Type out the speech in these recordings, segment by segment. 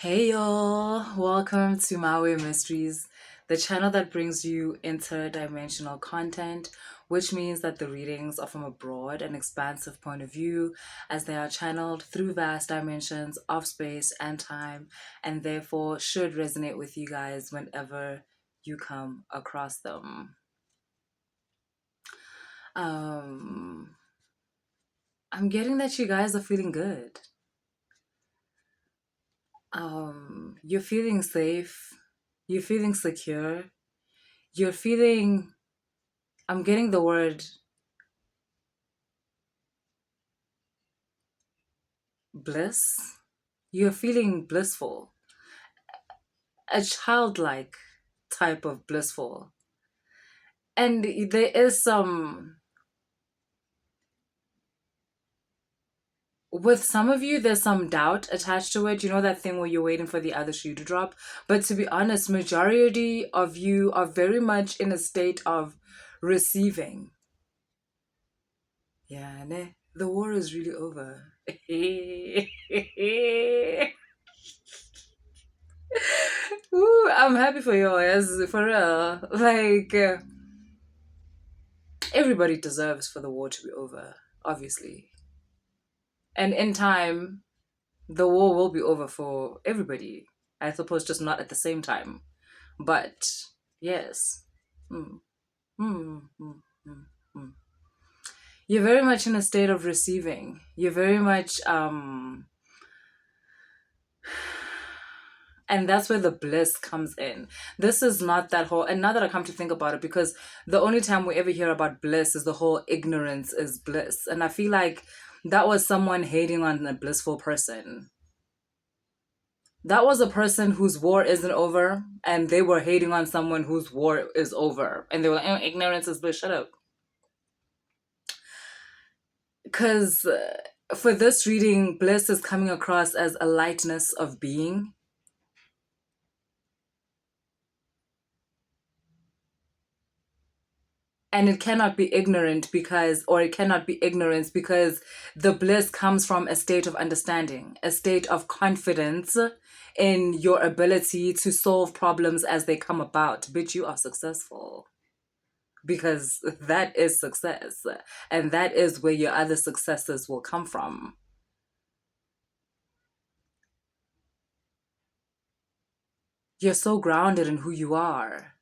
Hey y'all, welcome to Maui Mysteries, the channel that brings you interdimensional content, which means that the readings are from a broad and expansive point of view as they are channeled through vast dimensions of space and time, and therefore should resonate with you guys whenever you come across them. Um, I'm getting that you guys are feeling good. You're feeling safe, you're feeling secure, you're feeling, I'm getting the word bliss. You're feeling blissful, a childlike type of blissful. And there is with some of you, there's some doubt attached to it. You know that thing where you're waiting for the other shoe to drop? But to be honest, majority of you are very much in a state of receiving. Yeah, ne? The war is really over. Ooh, I'm happy for you, yes, for real. Everybody deserves for the war to be over, obviously. And in time, the war will be over for everybody. I suppose just not at the same time. But yes. Mm, mm, mm, mm, mm. You're very much in a state of receiving. You're very much and that's where the bliss comes in. This is not that whole, and now that I come to think about it, because the only time we ever hear about bliss is the whole ignorance is bliss. And I feel like that was someone hating on a blissful person. That was a person whose war isn't over, and they were hating on someone whose war is over. And they were like, oh, ignorance is bliss, shut up. Because for this reading, bliss is coming across as a lightness of being. And it cannot be ignorant because, or it cannot be ignorance because the bliss comes from a state of understanding, a state of confidence in your ability to solve problems as they come about. Bitch, you are successful because that is success. And that is where your other successes will come from. You're so grounded in who you are.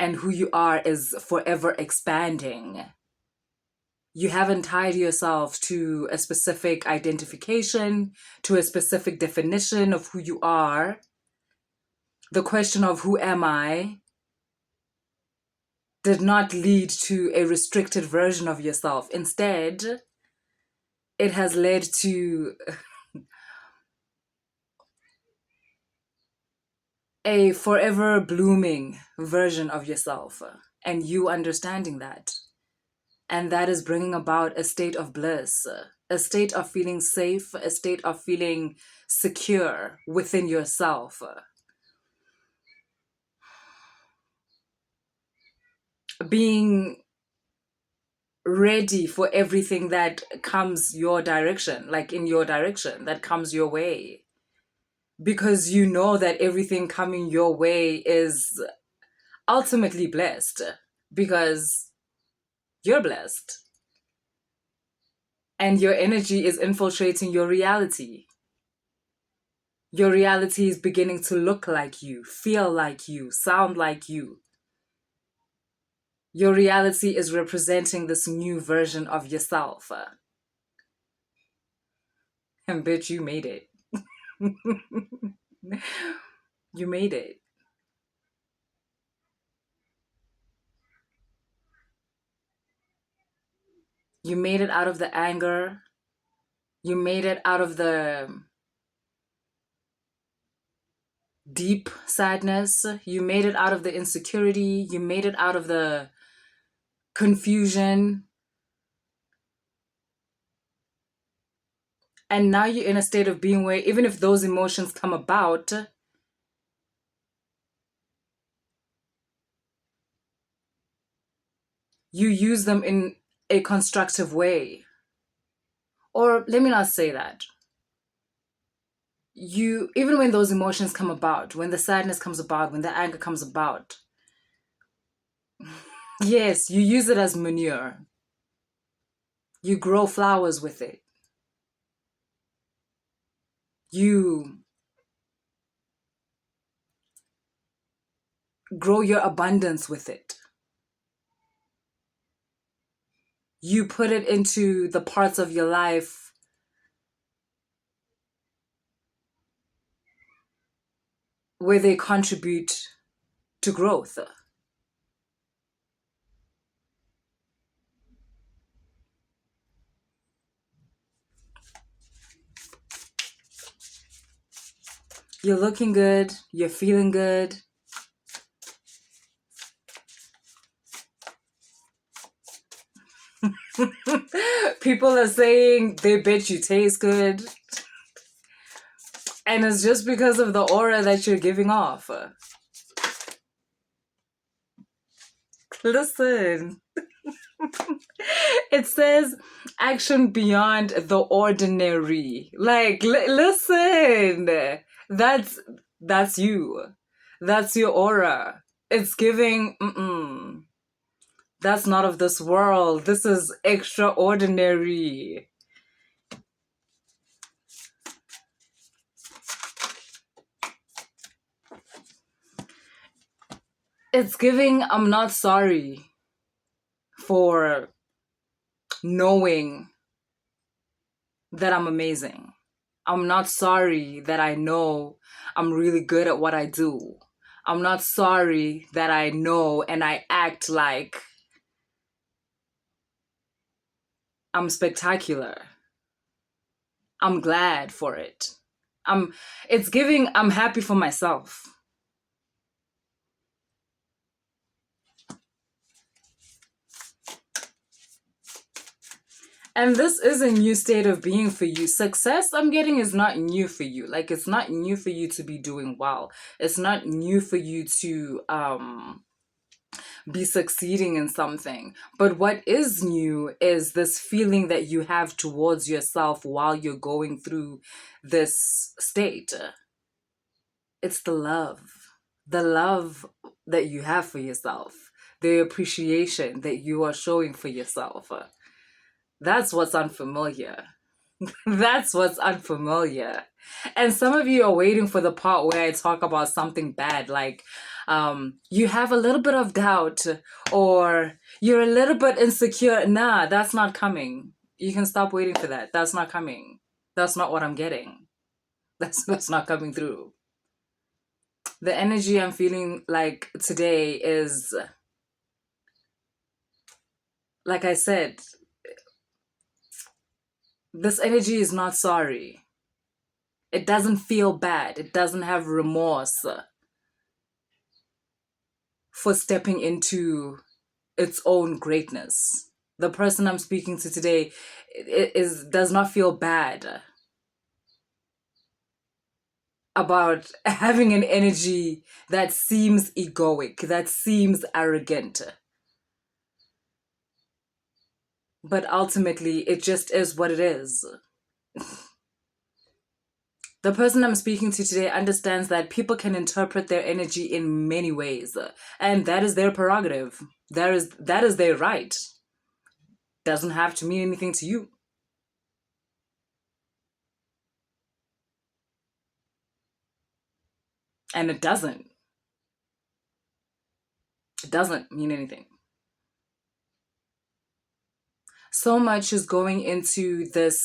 And who you are is forever expanding. You haven't tied yourself to a specific identification, to a specific definition of who you are. The question of who am I did not lead to a restricted version of yourself. Instead, it has led to a forever blooming version of yourself, and you understanding that. And that is bringing about a state of bliss, a state of feeling safe, a state of feeling secure within yourself. Being ready for everything that comes your direction, like in your direction, that comes your way. Because you know that everything coming your way is ultimately blessed because you're blessed. And your energy is infiltrating your reality. Your reality is beginning to look like you, feel like you, sound like you. Your reality is representing this new version of yourself. And bitch, you made it. You made it. You made it out of the anger. You made it out of the deep sadness. You made it out of the insecurity. You made it out of the confusion. And now you're in a state of being where even if those emotions come about, you use them in a constructive way. Or let me not say that. even when those emotions come about, when the sadness comes about, when the anger comes about, yes, you use it as manure. You grow flowers with it. You grow your abundance with it. You put it into the parts of your life where they contribute to growth. You're looking good. You're feeling good. People are saying they bet you taste good. And it's just because of the aura that you're giving off. Listen. It says action beyond the ordinary. Like, listen. That's you. That's your aura. It's giving, that's not of this world. This is extraordinary. It's giving, I'm not sorry for knowing that I'm amazing. I'm not sorry that I know I'm really good at what I do. I'm not sorry that I know and I act like I'm spectacular. I'm glad for it. It's giving, I'm happy for myself. And this is a new state of being for you. Success, I'm getting, is not new for you. Like, it's not new for you to be doing well. It's not new for you to be succeeding in something. But what is new is this feeling that you have towards yourself while you're going through this state. It's the love that you have for yourself, the appreciation that you are showing for yourself. That's what's unfamiliar. That's what's unfamiliar. And some of you are waiting for the part where I talk about something bad, like you have a little bit of doubt or you're a little bit insecure. Nah, that's not coming. You can stop waiting for that. That's not coming. That's not what I'm getting. That's not coming through. The energy I'm feeling like today is, like I said, this energy is not sorry. It doesn't feel bad. It doesn't have remorse for stepping into its own greatness. The person I'm speaking to today does not feel bad about having an energy that seems egoic, that seems arrogant. But ultimately, it just is what it is. The person I'm speaking to today understands that people can interpret their energy in many ways, and that is their prerogative. That is their right. Doesn't have to mean anything to you. And it doesn't. It doesn't mean anything. So much is going into this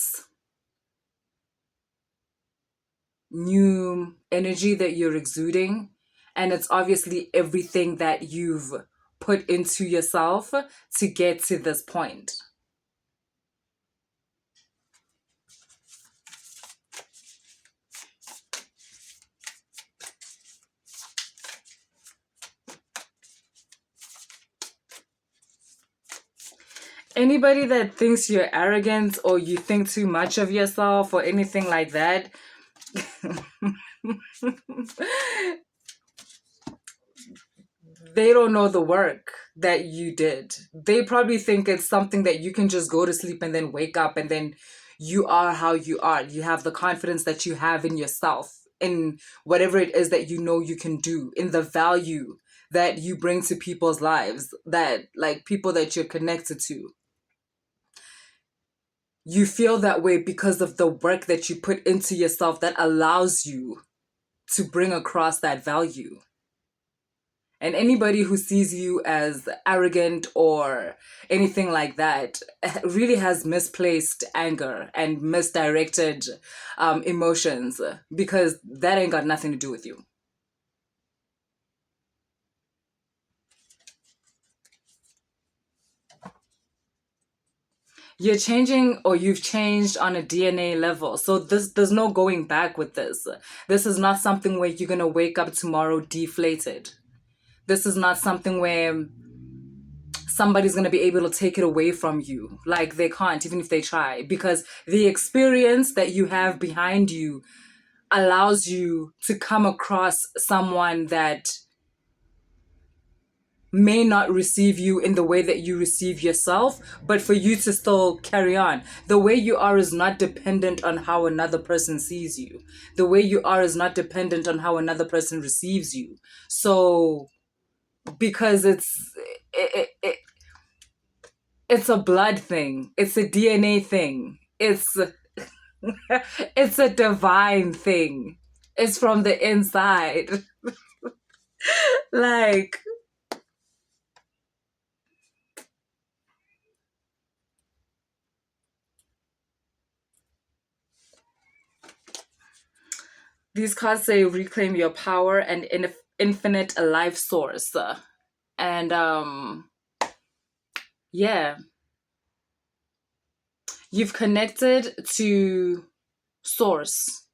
new energy that you're exuding, and it's obviously everything that you've put into yourself to get to this point. Anybody that thinks you're arrogant or you think too much of yourself or anything like that, they don't know the work that you did. They probably think it's something that you can just go to sleep and then wake up and then you are how you are. You have the confidence that you have in yourself, in whatever it is that you know you can do, in the value that you bring to people's lives, that like people that you're connected to. You feel that way because of the work that you put into yourself that allows you to bring across that value. And anybody who sees you as arrogant or anything like that really has misplaced anger and misdirected emotions, because that ain't got nothing to do with you. You're changing, or you've changed on a DNA level. So there's no going back with this. This is not something where you're going to wake up tomorrow deflated. This is not something where somebody's going to be able to take it away from you. Like, they can't, even if they try, because the experience that you have behind you allows you to come across someone that may not receive you in the way that you receive yourself, but for you to still carry on. The way you are is not dependent on how another person sees you. The way you are is not dependent on how another person receives you. So, because it's a blood thing, it's a DNA thing, it's it's a divine thing. It's from the inside. Like, these cards say reclaim your power and infinite life source. And yeah, you've connected to source,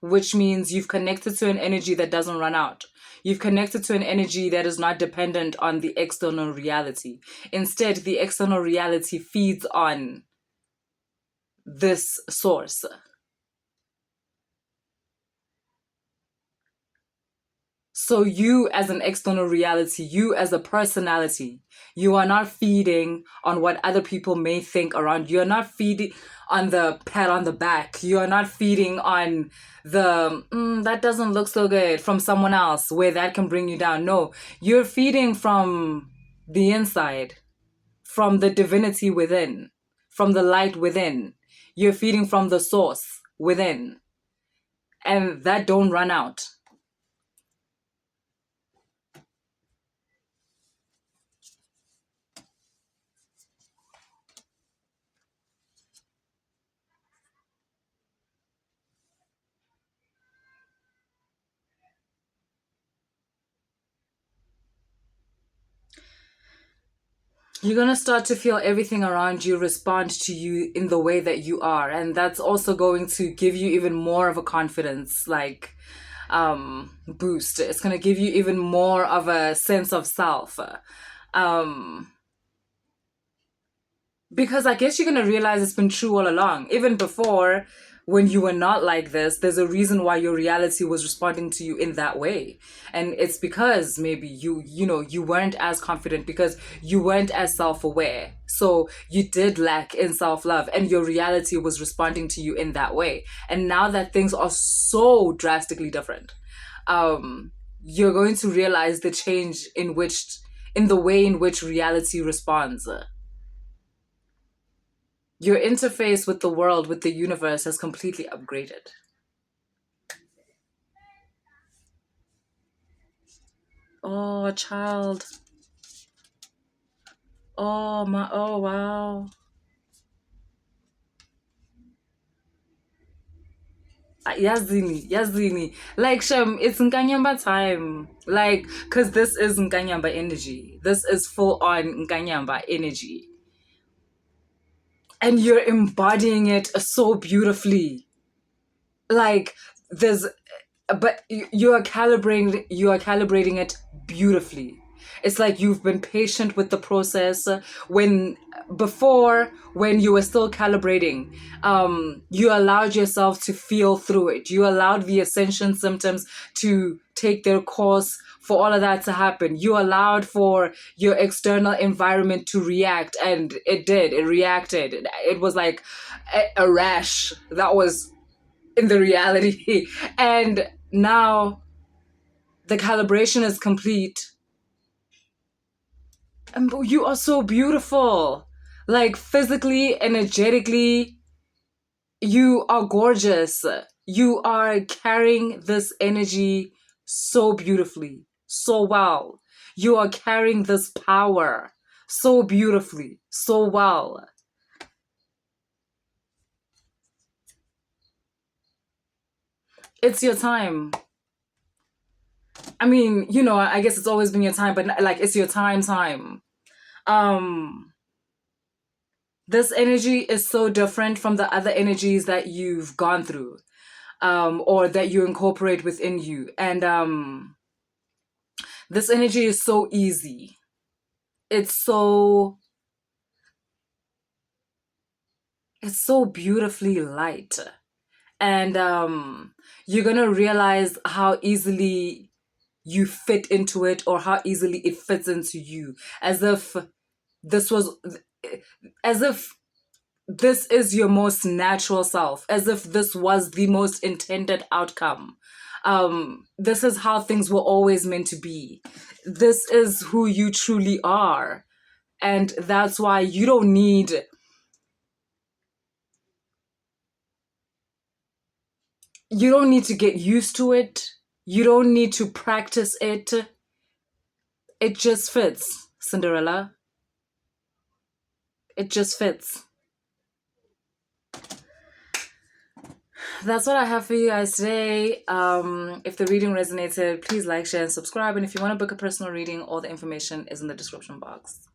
which means you've connected to an energy that doesn't run out. You've connected to an energy that is not dependent on the external reality. Instead, the external reality feeds on this source. So you as an external reality, you as a personality, you are not feeding on what other people may think around you. You're not feeding on the pat on the back. You are not feeding on the, that doesn't look so good from someone else, where that can bring you down. No, you're feeding from the inside, from the divinity within, from the light within. You're feeding from the source within. And that don't run out. You're going to start to feel everything around you respond to you in the way that you are. And that's also going to give you even more of a confidence, like, boost. It's going to give you even more of a sense of self. Because I guess you're going to realize it's been true all along. Even before, when you were not like this, there's a reason why your reality was responding to you in that way. And it's because maybe you weren't as confident, because you weren't as self-aware. So you did lack in self-love, and your reality was responding to you in that way. And now that things are so drastically different, you're going to realize the change in the way in which reality responds. Your interface with the world, with the universe, has completely upgraded. Oh, child. Oh, my. Oh, wow. Yazini. Like, Shem, it's Inkanyamba time. Like, because this is Inkanyamba energy. This is full on Inkanyamba energy. And you're embodying it so beautifully. Like, but you are calibrating it beautifully. It's like you've been patient with the process. When you were still calibrating, you allowed yourself to feel through it. You allowed the ascension symptoms to take their course, for all of that to happen. You allowed for your external environment to react, and it did. It reacted. It was like a rash that was in the reality. And now the calibration is complete. And you are so beautiful. Like physically, energetically, you are gorgeous. You are carrying this energy so beautifully, so well. You are carrying this power so beautifully, so well. It's your time. I mean, I guess it's always been your time, but like it's your time. Um, this energy is so different from the other energies that you've gone through, or that you incorporate within you. And this energy is so easy. It's so beautifully light. And you're gonna realize how easily you fit into it, or how easily it fits into you, as if this was as if this is your most natural self, as if this was the most intended outcome. This is how things were always meant to be. This is who you truly are. And that's why you don't need to get used to it. You don't need to practice it. It just fits, Cinderella. It just fits. That's what I have for you guys today. If the reading resonated, please like, share, and subscribe. And if you want to book a personal reading, all the information is in the description box.